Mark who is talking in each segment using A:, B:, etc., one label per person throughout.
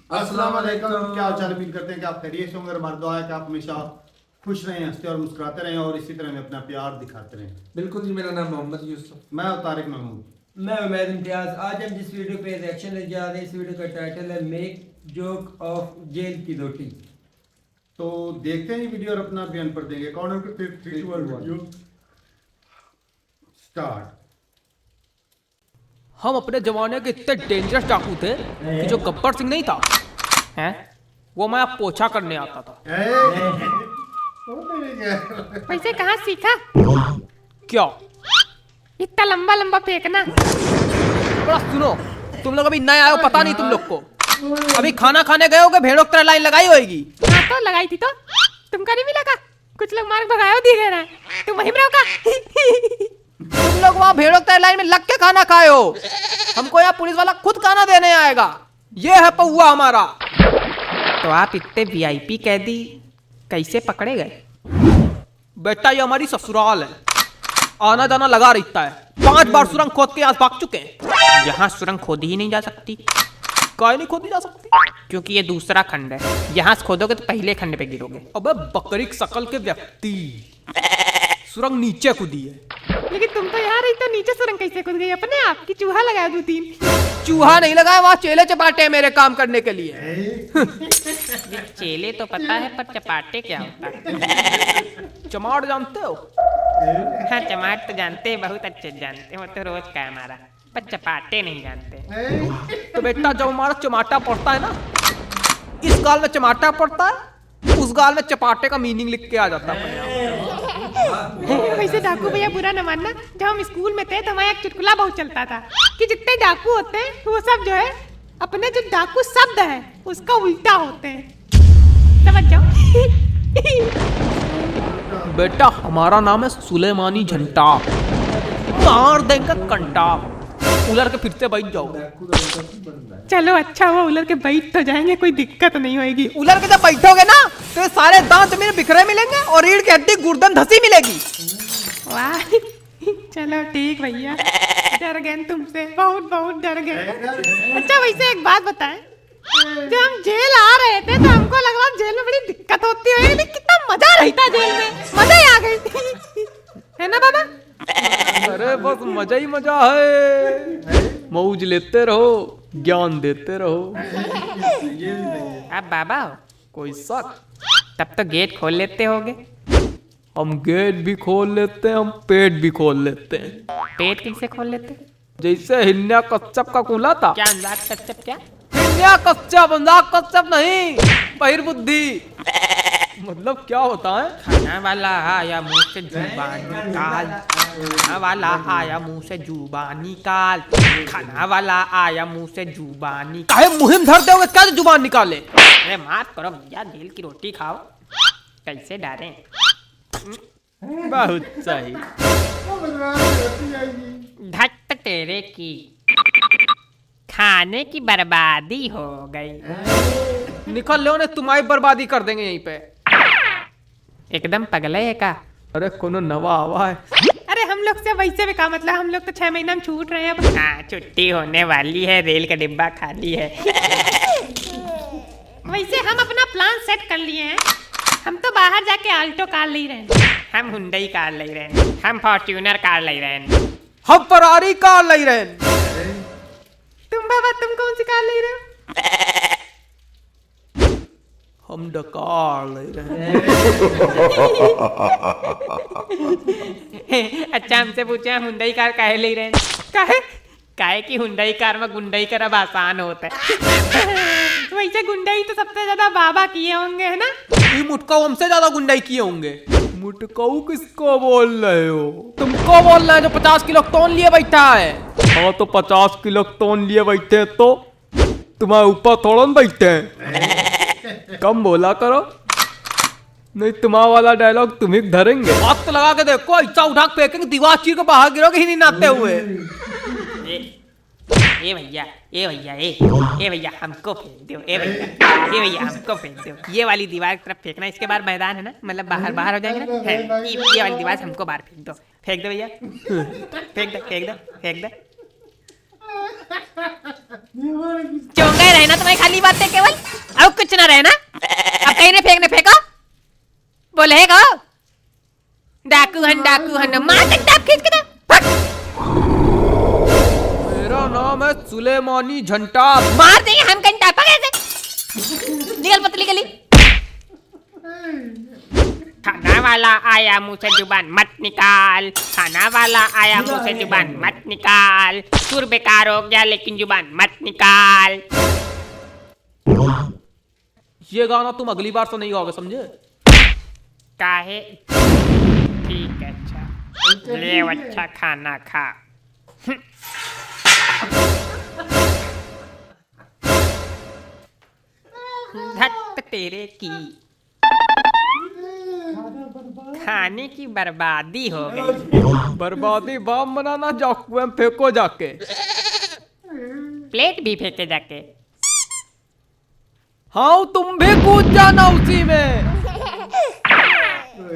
A: अस्सलाम वालेकुम। क्या हाल चाल? उम्मीद करते हैं कि आप खैरियत से होंगे। हमारी दुआ है कि आप हमेशा खुश रहें, हंसते और मुस्कुराते रहें और इसी तरह में अपना प्यार दिखाते रहें।
B: बिल्कुल जी। मेरा नाम मोहम्मद यूसुफ।
A: मैं हूं तारिक महमूद।
C: मैं उमैद इम्तियाज। आज हम जिस वीडियो पे रिएक्शन ले जा रहे हैं, इस वीडियो का टाइटल है मेक जोक ऑफ जेल की रोटी।
A: तो देखते हैं ये वीडियो और अपना बयान पढ़ देंगे। कौन है? 3 2 1 वीडियो स्टार्ट।
D: हम अपने जमाने के इतने डेंजरस डाकू थे कि जो गब्बर सिंह नहीं था हैं, वो मैं पोछा करने आता था।
E: वैसे कहाँ सीखा?
D: क्या?
E: इतना लंबा लंबा फेंकना।
D: बड़ा सुनो, तुम लोग अभी नए आए हो, पता नहीं तुम लोग को। अभी खाना खाने गए होगे, भेड़ों की तरह लाइन लगाई होगी।
E: हाँ तो लगाई थी। तो तुमको नहीं मिला का? कुछ लोग मार भगायो दिए रहा है, तुम वहीं रहो का?
D: तुम लोग वहाँ भेड़ों की तरह लाइन में लग के खाना खाए हो। हमको यहाँ पुलिस वाला खुद खाना देने आएगा। ये है पौआ हमारा।
F: तो आप इतने वीआईपी कैदी कैसे पकड़े गए?
D: बेटा ये हमारी ससुराल है, आना जाना लगा रहता है। 5 बार सुरंग खोद के यहाँ भाग चुके हैं।
F: यहाँ सुरंग खोदी ही नहीं जा सकती,
D: काय नहीं खोदी जा सकती?
F: क्योंकि ये दूसरा खंड है। यहाँ से खोदोगे तो पहले खंड पे गिरोगे।
D: अबे बकरी की शकल के व्यक्ति, सुरंग नीचे कूदी है।
E: लेकिन तुम तो यहाँ रही तो नीचे सुरंग कैसे कूद गई अपने आप की? चूहा लगाया 2-3।
D: चूहा नहीं लगाया, वहाँ चेले चपाटे हैं मेरे काम करने के लिए।
F: चेले तो पता है, पर चपाटे क्या होता है?
D: चमाट जानते हो?
F: हाँ, चमाट तो जानते हैं, बहुत अच्छे जानते हैं, वो तो रोज का है हमारा। पर चपाटे नहीं जानते।
D: तो बेटा जब हमारा चमाटा पड़ता है ना, इस गाल में चमाटा पड़ता है, उस गाल में चपाटे का मीनिंग लिख के आ जाता है।
E: वैसे डाकू भैया बुरा न मानना, जब हम स्कूल में थे तो हमारा एक चुटकुला बहुत चलता था कि जितने डाकू होते हैं वो सब जो है अपने जो डाकू शब्द है उसका उल्टा होते हैं। समझ जाओ।
D: बेटा हमारा नाम है सुलेमानी झंटा, मार देंगे कंटा। उलर के फिर से बैठ जाओ।
E: चलो अच्छा हुआ उलर के बैठ तो जाएंगे, कोई दिक्कत नहीं होगी।
D: उलर के जब बैठोगे ना तो ये सारे दांत मेरे बिखरे मिलेंगे और रीढ़ की हड्डी गुर्दन धसी मिलेगी।
E: वाह। चलो ठीक भैया, डर गए तुमसे, बहुत बहुत डर गए। अच्छा वैसे एक बात बताएं, जब हम जेल आ रहे थे तो हमको लग रहा जेल में बड़ी दिक्कत होती है, लेकिन कितना मजा रहता जेल में, मजा ही आ गई। है ना बाबा?
D: अरे बस मजा ही मजा है, मौज लेते रहो, ज्ञान देते रहो।
F: आप बाबा हो?
D: कोई शक?
F: तब तो गेट खोल लेते होगे।
D: हम गेट भी खोल लेते हैं, हम पेट भी खोल लेते हैं।
F: पेट किससे खोल लेते?
D: जैसे हिन्या कच्छप का खुला था।
F: क्या अंदाज कच्चप? क्या
D: हिन्या कच्छप, अंदाज कच्छप नहीं, बहिर्बुद्धि। मतलब क्या होता है?
F: खाना वाला आया मुंह से जुबान निकाल, खाना वाला आया मुंह से जुबान निकाल, खाना वाला आया मुंह से जुबान निकाल।
D: काहे मुहिम धर दोगे क्या जो जुबान निकाले?
F: अरे माफ करो भैया, जेल की रोटी खाओ। कैसे डालें?
D: बहुत सही।
F: धट तेरे की, खाने की बर्बादी हो गई।
D: निकल लो, ने तुम्हारी बर्बादी कर देंगे यहीं पे।
F: एकदम पगले है का?
D: अरे कोनो नवा आवा है।
E: अरे हम लोग से वैसे भी का मतलब, हम लोग तो 6 महीना में छूट रहे हैं अब।
F: हाँ, छुट्टी होने वाली है, रेल का डिब्बा खाली है।
E: वैसे हम अपना प्लान सेट कर लिए हैं, हम तो बाहर जाके आल्टो कार ले रहे हैं।
F: हम हुंडई कार ले रहे हैं, हम फॉर्च्यूनर कार ले रहे हैं।
D: हम फरारी कार ले रहे हैं।
E: तुम बाबा तुम कौन सी कार ले रहे हो?
D: हम डकार ले रहे हैं।
F: अच्छा हमसे पूछे हम हुंडई कार काहे ले रहे हैं?
E: काहे?
F: काहे कि हुंडई कार में गुंडई करब आसान होता है।
E: वैसे गुंडाई तो सबसे ज्यादा बाबा किए होंगे, है ना?
D: ये मुटकाऊ हमसे ज्यादा गुंडाई किए होंगे। मुटकाऊ किसको बोल रहे हो? तुमको बोल रहे हैं जो 50 किलो तोन लिए बैठा है। हाँ तो 50 किलो तोन लिए बैठे तो तुम्हारे ऊपर थोड़ा न बैठे हैं। कम बोला करो, नहीं तुम्हारा वाला डायलॉग तुम ही धरेंगे। हाथ तो लगा के देखो, ऐसा उठा के फेंकेंगे, दीवार चीर के बाहर गिरोगे ही नहीं नाते हुए।
F: ए भैया, ए भैया, ए भैया हमको फेंक दो, ए भैया हमको फेंक दो। ये वाली दीवार की तरफ फेंकना, इसके बाहर मैदान है ना, मतलब बाहर हो जाएंगे ना। ये वाली दीवार हमको बाहर फेंक दो, फेंक दो भैया, फेंक दो, फेंक दो, फेंक दो। चौंका रहना तुम्हें खाली बातें केवल, अब कुछ ना रहना। अब कहीं ने फेंको बोलेगा डाकू हन मार सकता आप खींच के दे।
D: मेरा नाम है सुलेमानी झंटा।
F: मार देंगे हम घंटा पकड़ से निकल पतली गली। खाना वाला आया मुंह से जुबान मत निकाल, खाना वाला आया मुंह से जुबान मत निकाल, सुर बेकार हो गया लेकिन जुबान मत निकाल।
D: ये गाना तुम अगली बार से नहीं गाओगे, समझे?
F: काहे? ठीक है, अच्छा ले अच्छा खाना खा। धत तेरे की खाने की बर्बादी हो गई।
D: बर्बादी बाम बनाना, जाओ कुएं में फेंको जाके।
F: प्लेट भी फेंके जाके।
D: हाँ तुम भी कूद जाना उसी में।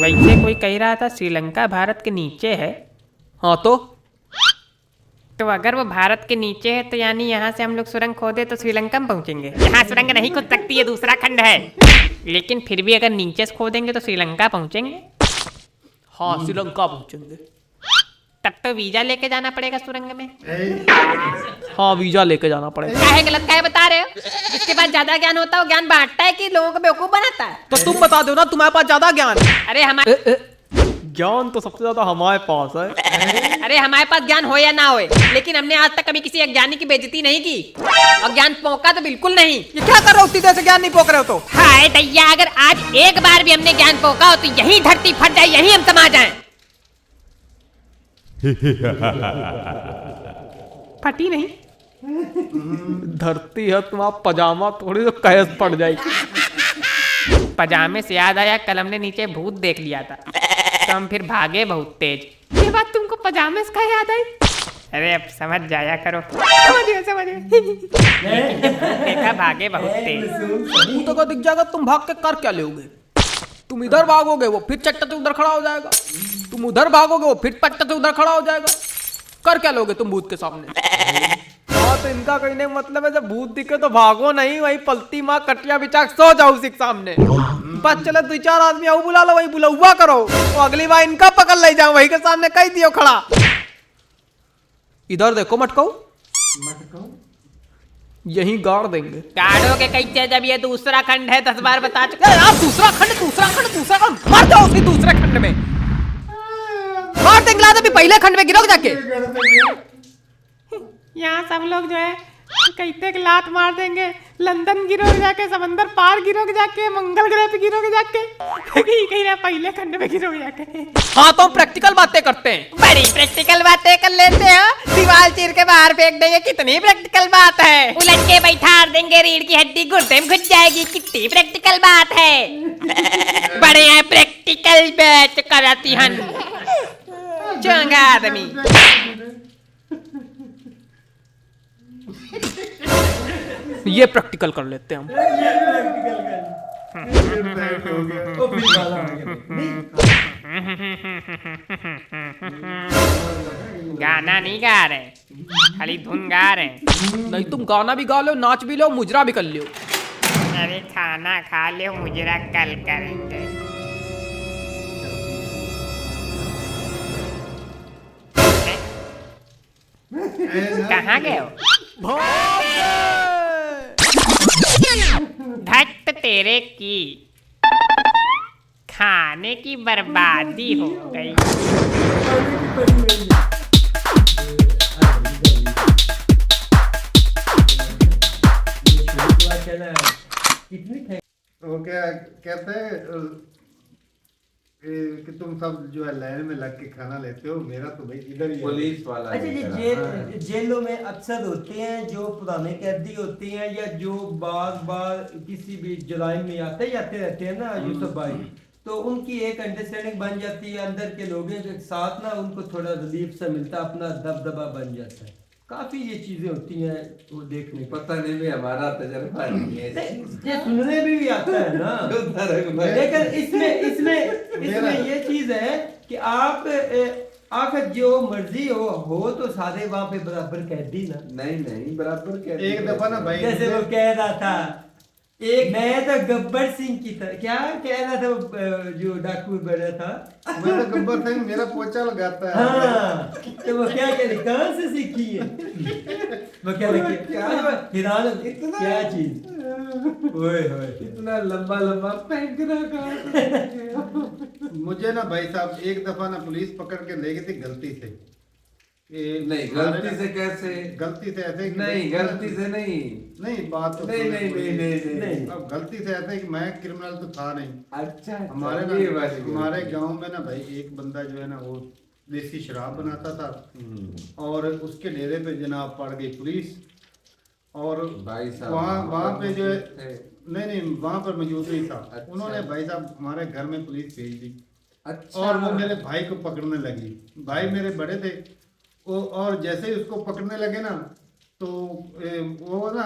F: वैसे कोई कह रहा था श्रीलंका भारत के नीचे है।
D: हाँ
F: तो अगर वो भारत के नीचे है तो यानी यहाँ से हम लोग सुरंग खोदे तो श्रीलंका में पहुंचेंगे। यहाँ सुरंग नहीं खोद सकती है, दूसरा खंड है। लेकिन फिर भी अगर नीचे से खोदेंगे तो श्रीलंका पहुंचेंगे।
D: हाँ श्रीलंका पहुंचेंगे।
F: तब तो वीजा लेके जाना पड़ेगा सुरंग में।
D: हाँ वीजा लेके जाना पड़ेगा।
F: काहे गलत काहे बता रहे हो? जिसके पास ज्यादा ज्ञान होता है वो ज्ञान बांटता है कि लोगों को बेवकूफ बनाता है?
D: तो तुम बता दो ना, तुम्हारे पास ज्यादा ज्ञान है।
F: अरे हमारे
D: ज्ञान तो सबसे ज्यादा हमारे पास है।
F: अरे हमारे पास ज्ञान हो या ना हो, लेकिन हमने आज तक कभी किसी अज्ञानी की बेइज्जती नहीं की और ज्ञान पोंका तो बिल्कुल नहीं।
D: ये क्या कर रहे हो? इतनी देर से ज्ञान नहीं पोक रहे हो तो?
F: हाय दैया, अगर आज एक बार भी हमने ज्ञान पोका हो तो यही धरती फट जाए, यही हम समा जाएं।
E: फटी नहीं।
D: धरती है तुम्हारा पजामा थोड़ी तो कैस पड़ जाएगी।
F: पजामे से याद आया, कल हमने नीचे भूत देख लिया था तो हम फिर भागे बहुत तेज।
E: ये बात तुमको पजामे से क्या याद आई?
F: अरे अब समझ जाया करो।
E: समझ गए।
F: देखा भागे बहुत तेज।
D: भूत अगर दिख जाएगा तुम भाग के कर क्या लोगे? तुम इधर भागोगे वो फिर चट्टा से उधर खड़ा हो जाएगा, तुम उधर भागोगे वो फिर पट्टा से उधर खड़ा हो जाएगा। कर क्या लोगे तुम भूत के सामने? हाँ तो इनका कहने का मतलब है जब भूत दिखे तो भागो नहीं, वही पलती माँ कटिया बिछा सो जाओ उसी के सामने। बस चलो 2-4 आदमी आओ बुला लो, वही बुलावा करो तो अगली बार इनका पकड़ ले जाओ, वही के सामने कह दियो खड़ा। इधर देखो मटकाऊ, यही गाड़ देंगे।
F: गाड़ोगे कैसे जब ये दूसरा खंड है? 10 बार बता चुके।
D: यार दूसरा खंड मार जाओ उसी दूसरे खंड में, मार देंगे। अभी पहले खंड में गिरोगे जाके।
E: यहाँ सब लोग जो है कहते कि लात मार देंगे, लंदन गिरोगे जाके, समंदर पार गिरोगे जाके, मंगल ग्रह पे गिरोगे जाके, कहीं ना पहले खंड में गिरोगे जाके।
D: हाँ तो प्रैक्टिकल बातें करते हैं।
F: बड़ी प्रैक्टिकल बातें कर लेते हो। दीवार चीर के बाहर फेंक देंगे, कितनी प्रैक्टिकल बात है। उलट के बैठा देंगे, रीढ़ की हड्डी गुर्दे में घुस जाएगी, कितनी प्रैक्टिकल बात है। बड़े हैं प्रैक्टिकल बैच कराती हन चंगा आदमी।
D: ये प्रैक्टिकल कर लेते हैं हम।
F: गाना नहीं गा रहे, खाली धुन गा रहे।
D: नहीं तुम गाना भी गा लो, नाच भी लो, मुजरा भी कर लो।
F: अरे खाना खा ले, मुजरा कल करेंगे। कहाँ गए हो? धत तेरे की खाने की बर्बादी हो गई।
A: वो क्या कहते हैं कि तुम सब जो है लाइन में लग के खाना लेते हो, मेरा तो भाई इधर ही है।
B: पुलिस वाला
C: अच्छा ये जेलों में अक्सर होते हैं जो पुराने कैदी होते हैं या जो बार किसी भी जुलाइन में आते रहते हैं ना यूसुफ भाई, तो उनकी एक अंडरस्टैंडिंग बन जाती है अंदर के लोगों के साथ ना, उनको थोड़ा रिलीफ सा मिलता है, अपना दबदबा बन जाता है। काफी ये चीजें होती हैं वो देखने को।
B: पता नहीं भी हमारा तजर्बा नहीं है,
C: ये सुनने में भी आता है ना। लेकिन इसमें ये चीज है कि आखिर जो मर्जी हो तो सारे वहाँ पे बराबर कैदी ना।
B: नहीं नहीं बराबर क्या
A: एक दफा ना भाई
C: जैसे वो कह रहा था एक मैं तो गब्बर सिंह की तरह क्या कह रहा था वो, जो डाकू बना था।
A: मैं तो गब्बर सिंह मेरा पोचा लगाता है।
C: हाँ तो वो क्या कह रही कहाँ से सीखी है वो क्या लगे क्या हैरान हो-
B: इतना-
C: क्या चीज ओए होए
B: इतना लंबा लंबा फेंकना का।
A: मुझे ना भाई साहब एक दफा ना पुलिस पकड़ के ले गई थी गलती से।
B: नहीं गलती से कैसे?
A: गलती से ऐसे कि
B: नहीं गलती से नहीं।
A: नहीं बात तो
B: नहीं
A: सुनो
B: नहीं
A: पूरी।
B: नहीं नहीं नहीं।
A: अब गलती से ऐसे कि मैं क्रिमिनल तो था नहीं।
B: अच्छा
A: हमारे
B: ये वाली
A: ना हमारे गांव में ना भाई एक बंदा जो है ना वो देसी शराब बनाता था और उसके डेरे पे जनाब पड़ गई पुलिस और
B: भाई साहब
A: वहाँ पे जो है
B: थे।
A: नहीं वहाँ पर मौजूद नहीं था।
B: अच्छा।
A: उन्होंने भाई साहब हमारे घर में पुलिस भेज दी
B: अच्छा
A: और वो मेरे भाई को पकड़ने लगी। भाई मेरे बड़े थे वो और जैसे ही उसको पकड़ने लगे ना तो वो ना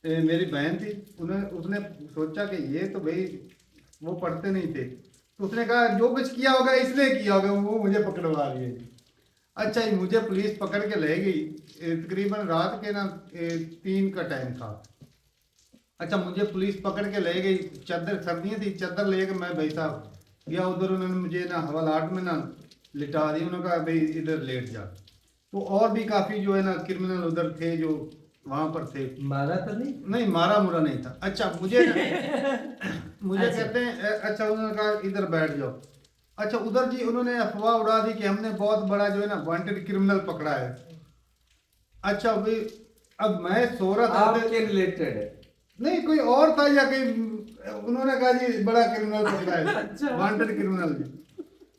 A: मेरी बहन थी उन्हें उसने सोचा कि ये तो भाई वो पढ़ते नहीं थे तो उसने कहा जो कुछ किया होगा इसलिए किया होगा वो मुझे पकड़वा रही है। अच्छा ये मुझे पुलिस पकड़ के ले गई तकरीबन रात के ना 3 का टाइम था। अच्छा मुझे पुलिस पकड़ के ले गई चादर सर्दियाँ थी चादर ले के मैं भाई साहब गया उधर उन्होंने मुझे ना हवालाट में ना लिटा दी। उन्होंने कहा भाई इधर लेट जा। तो और भी काफ़ी जो है ना क्रिमिनल उधर थे जो वहाँ पर थे।
C: मारा तो नहीं
A: नहीं मारा मुरा नहीं था। अच्छा मुझे मुझे कहते हैं अच्छा उन्होंने कहा इधर बैठ जाओ। अच्छा उधर जी उन्होंने अफवाह उड़ा दी कि हमने बहुत बड़ा जो है ना वांटेड क्रिमिनल पकड़ा है। अच्छा भाई अब मैं सो रहा था
B: आपके रिलेटेड है।
A: नहीं कोई और था या कोई उन्होंने कहा जी बड़ा क्रिमिनल पकड़ा है वांटेड क्रिमिनल जी।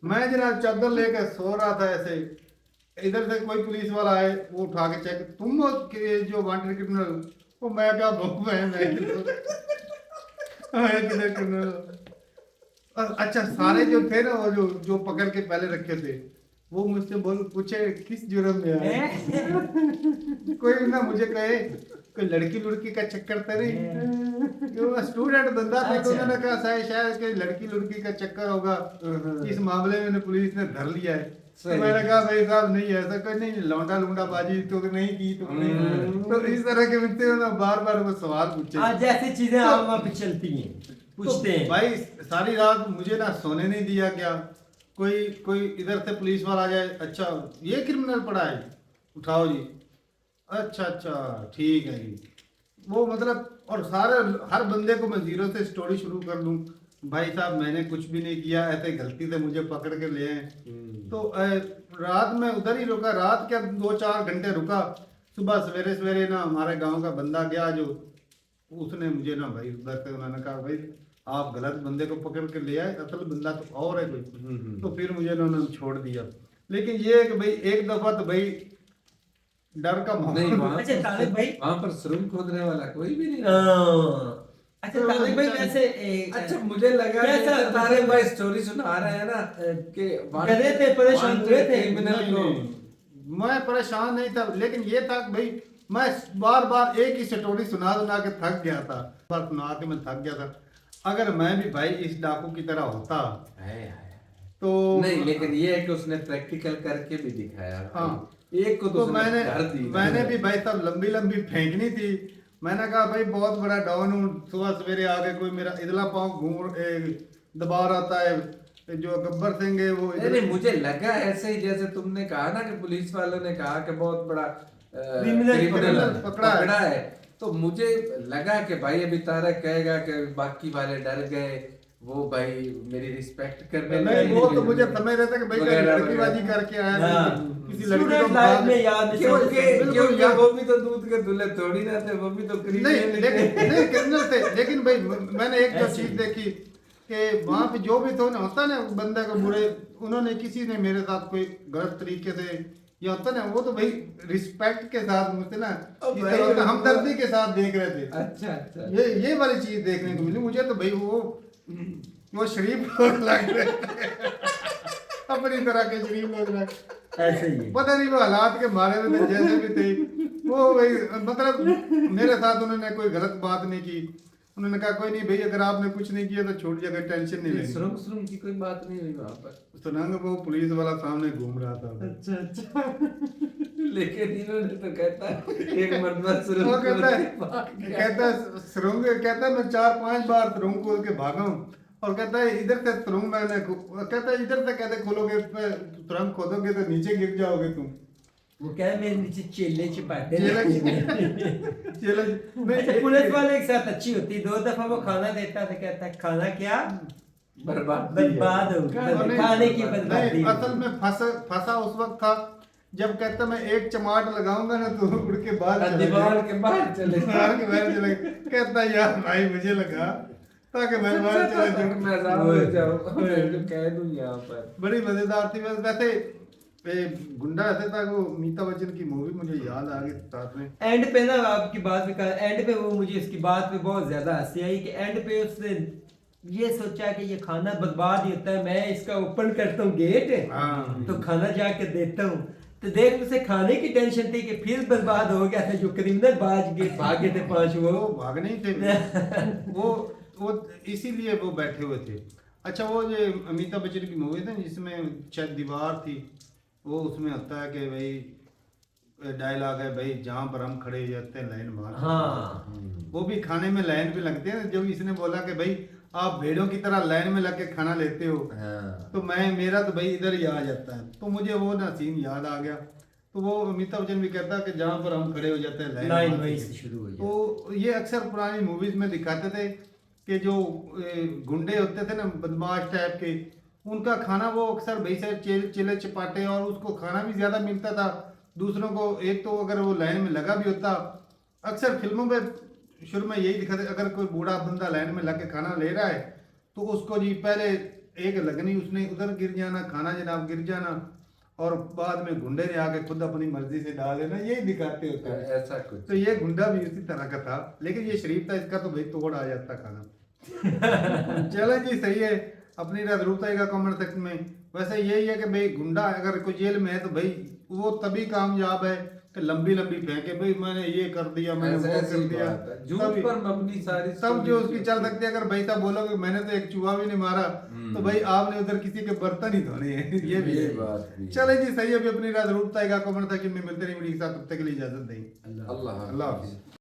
A: मैं जनाब चादर लेकर सो रहा था ऐसे इधर से कोई पुलिस वाला आए वो उठा के चेक तुम हो जो वांटेड क्रिमिनल वो मैं क्या मैं किधर क्रिमिनल। अच्छा सारे जो थे ना वो जो पकड़ के पहले रखे थे वो मुझसे बोल पूछे किस जुर्म में आए। कोई ना मुझे कहे कोई लड़की लुड़की का चक्कर तो नहीं क्यों स्टूडेंट बंदा था तो उन्होंने कहा शायद कि लड़की लुड़की का चक्कर होगा इस मामले में पुलिस ने धर लिया है। तो मैंने कहा भाई साहब नहीं ऐसा कोई नहीं लौंडा लुंडा बाजी तो नहीं की तुमने। तो इस तरह के मिलते हो ना बार बार वो सवाल पूछे।
C: आज जैसी चीजें आम वहाँ पे चलती हैं पूछते हैं
A: भाई सारी रात मुझे ना सोने नहीं दिया क्या कोई इधर से पुलिस वाला आ जाए अच्छा ये क्रिमिनल पड़ा है उठाओ जी। अच्छा ठीक है जी वो मतलब और सारे हर बंदे को मैं जीरो से स्टोरी शुरू कर दूं भाई साहब मैंने कुछ भी नहीं किया ऐसे गलती से मुझे पकड़ के ले आए। तो रात में उधर ही रुका रात क्या 2-4 घंटे रुका। सुबह सवेरे सवेरे ना हमारे गांव का बंदा गया जो उसने मुझे ना भाई उधर से उन्होंने कहा भाई आप गलत बंदे को पकड़ के ले आए असल बंदा तो और है कोई। तो फिर मुझे उन्होंने छोड़ दिया। लेकिन ये है कि भाई एक दफा तो भाई डर का
B: नहीं
A: माहौल
B: वहाँ
C: अच्छा तालिब भाई
B: वहाँ पर सुरंग खोदने वाला कोई भी नहीं।
C: अच्छा तालिब भाई वैसे
B: अच्छा मुझे लगा कि
C: कैसा
B: तारिक भाई स्टोरी सुना रहे हैं ना कि
C: डरे थे परेशान हुए थे
B: क्रिमिनल को
A: मैं परेशान नहीं था लेकिन ये था कि भाई मैं बार बार एक ही स्टोरी सुना के थक गया था। बार सुना के मैं थक गया था। अगर मैं भी भाई इस डाकू की तरह होता तो
B: नहीं लेकिन ये है कि उसने प्रैक्टिकल करके भी दिखाया।
A: हाँ
B: एक को
A: तो
B: तो
A: मैंने भी भाई साहब लंबी लंबी फेंकनी थी। मैंने कहा भाई बहुत बड़ा डाउन हूँ सुबह सवेरे आगे कोई मेरा इधला पाँव दबा रहता है जो गब्बर सिंह है वो
B: नहीं मुझे लगा ऐसे ही जैसे तुमने कहा ना कि पुलिस वालों ने कहा कि बहुत बड़ा
A: क्रिमिनल
B: पकड़ा है तो मुझे लगा कि भाई अभी तारक कहेगा कि बाकी वाले डर गए वो भाई मेरी रिस्पेक्ट करने
A: नहीं वो तो मुझे समझ रहे थे कि भाई कोई लड़कीबाजी करके आया किसी लड़की को
C: लाइफ में याद
B: क्योंकि वो भी तो दूध के दूल्हे थोड़ी ना थे वो भी तो
A: नहीं लेकिन नहीं क्रिमिनल थे। लेकिन भाई मैंने एक जो चीज देखी कि वहाँ पे जो भी तो होता ना बंदे को बुरे उन्होंने किसी ने मेरे साथ कोई गलत तरीके से ये होता ना वो तो भाई रिस्पेक्ट के साथ मुझसे ना इस तरह हमदर्दी के साथ देख रहे थे।
B: अच्छा
A: ये वाली चीज देखने को मिली मुझे तो भाई वो शरीफ लोग लग रहे थे अपनी तरह के शरीफ लोग लग
C: ऐसे ही
A: पता नहीं वो हालात के मारे में थे जैसे भी थे वो भाई मतलब मेरे साथ उन्होंने कोई गलत बात नहीं की। उन्होंने कहा कोई नहीं भाई, अगर आपने कुछ नहीं किया तो छूट जाएगा, टेंशन नहीं लेनी।
B: सुरंग सुरंग की कोई बात नहीं हुई वहां पर।
A: सुरंग वो पुलिस वाला सामने घूम रहा था।
C: अच्छा अच्छा।
B: लेकिन इन्होंने तो कहता है एक मरतबा सुरंग
A: वो कहता है
B: भाग गया।
A: कहता है सुरंग, कहता है मैं 4-5 बार सुरंग खोल के भागा हूँ, और कहता है इधर से सुरंग मैंने कहता है इधर से कहते खोलोगे, सुरंग खोदोगे तो नीचे गिर जाओगे तुम।
C: वो कह मेरे नीचे चेले चिपाटे
A: चेले चेले
C: अच्छा, पुलिस वाले के साथ अच्छी होती। 2 दफा वो खाना देता था, कहता है खाना क्या बर्बाद हो खाने की बर्बादी।
A: नहीं, असल में फंसा उस वक्त था जब कहता मैं एक चमाट लगाऊंगा ना तो उड़ के बाहर
B: दीवार के बाहर चले
A: दीवार के बाहर चले। कहता यार भाई मुझे लगा ताकि मैं बाहर चला जाऊं,
B: मैं आजाद हो जाऊं, मैं तो कह दूं यहाँ पर।
A: बड़ी मजेदार थी। वैसे गुंडा ऐसे था वो अमिताभ बच्चन की मूवी मुझे याद आ गई साथ में।
C: एंड पे ना आपकी बात पे कहा, एंड पे वो मुझे इसकी बात पे बहुत ज्यादा हंसी आई कि एंड पे उसने ये सोचा कि ये खाना बर्बाद ही होता है, मैं इसका ओपन करता हूँ गेट
A: हाँ।
C: तो खाना जाके देता हूँ। तो देख उसे खाने की टेंशन थी कि फिर बर्बाद हो गया था। जो क्रिमिनल भागे थे 5
A: वो
C: वो
A: भागने ही थे वो इसीलिए वो बैठे हुए थे। अच्छा, वो जो अमिताभ बच्चन की मूवी थी जिसमें शायद दीवार थी, वो उसमें होता है कि भाई डायलॉग है भाई जहाँ पर हम खड़े हो जाते हैं लाइन मार।
C: हाँ
A: वो भी खाने में लाइन पे लगते हैं। जब इसने बोला कि भाई आप भेड़ों की तरह लाइन में लग के खाना लेते हो, तो मेरा तो भाई इधर ही आ जाता है। तो मुझे वो ना सीन याद आ गया। तो वो अमिताभ बच्चन भी कहता है कि जहाँ पर हम खड़े हो जाते हैं
C: लाइन
A: मार
C: वहीं
A: के।
C: से शुरू हो जाती।
A: तो ये अक्सर पुरानी मूवीज में दिखाते थे कि जो गुंडे होते थे ना बदमाश टाइप के, उनका खाना वो अक्सर भाई से चिले चपाटे, और उसको खाना भी ज्यादा मिलता था दूसरों को। एक तो अगर वो लाइन में लगा भी होता, अक्सर फिल्मों में शुरू में यही दिखाते, अगर कोई बूढ़ा बंदा लाइन में लग के खाना ले रहा है तो उसको जी पहले एक लगनी, उसने उधर गिर जाना, खाना जनाब गिर जाना, और बाद में गुंडे ने आके खुद अपनी मर्जी से डाल देना, यही दिखाते होते हैं।
B: ऐसा कुछ।
A: तो ये गुंडा भी उसी तरह का था, लेकिन ये शरीफ था, इसका तो भाई तोड़ आ जाता खाना। चलो जी, सही है। अपनी रात रूपताई का कमेंट सेक्शन में। वैसे यही है कि भाई गुंडा अगर कोई जेल में है तो भाई वो तभी कामयाब है कि लंबी फेंके, भाई मैंने ये कर दिया, मैंने वो कर दिया,
B: झूठ पर मबनी सारी
A: तब जो उसकी चल सकती है। अगर भाई साहब बोलोगे मैंने तो एक चूहा भी नहीं मारा, तो भाई आपने उधर किसी के बर्तन ही धोने हैं। ये भी है।
B: बात भी।
A: चले जी, सही है। अभी अपनी रात रूपताई का कमेंट सेक्शन में मिलते नहीं, मेरी साथ तब तक के लिए इजाजत दें।
B: अल्लाह
A: अल्लाह हाफिज।